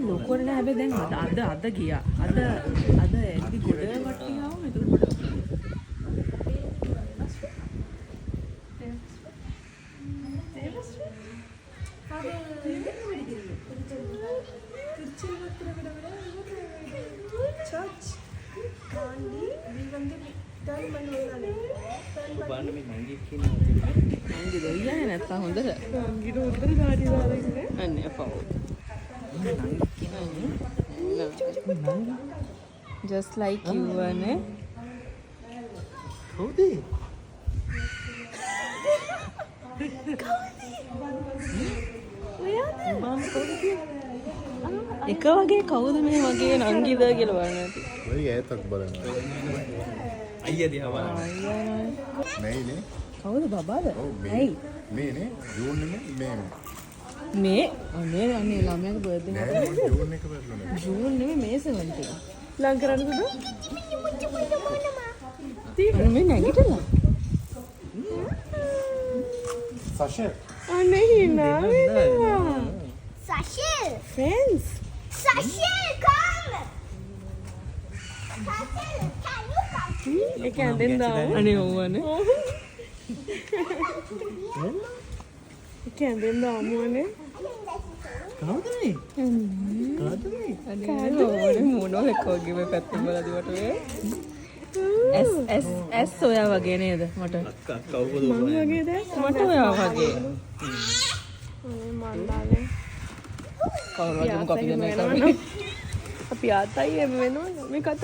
ලොකුවට නෑ හැබැයි දැන් අද ගියා. අද ඇලි ගොඩ වටියාව මෙතන ගොඩ. නැත්තා හොඳට අන්න just like you නේ එක වගේ කවුද මේ වගේ නංගිද කියලා බලන්න ඇති. වැඩි ඈතක් බලනවා. අයියා දිහා බලන්න. නෑනේ. කවුද බබාද? ඇයි? මේනේ ජූන් නෙමෙයි මේ අනේ අනේ ළමයාගේ බර්ත්ඩේ එක. නෑ ජූන් එක බලන්න. ජූන් නෙමෙයි මේ 17. ලං කරන්නද? තීරණ මේ නැගිටලා. සෂල්. අනේ හිනා වෙනවා. Sashil! Friends. Sashil, come! Sashil, can you come? ඒ කැන්ඩෙන් දාමු. අනේ ඔව්වනේ. ඒ කැන්ඩෙන් දාමු අනේ. කවුද මේ? අනේ ඔව්වනේ මොනෝ එකෝගේ මේ පැත්තෙන් බලලා දිවට වේ. S ඔයා වගේ නේද මට? කවුද මම වගේද? මට ඔයා වගේ. මන්දානේ. කවුරුහරි කොපි දෙන්න එක. අපි ආතයි එම වෙනවා. මේ කත.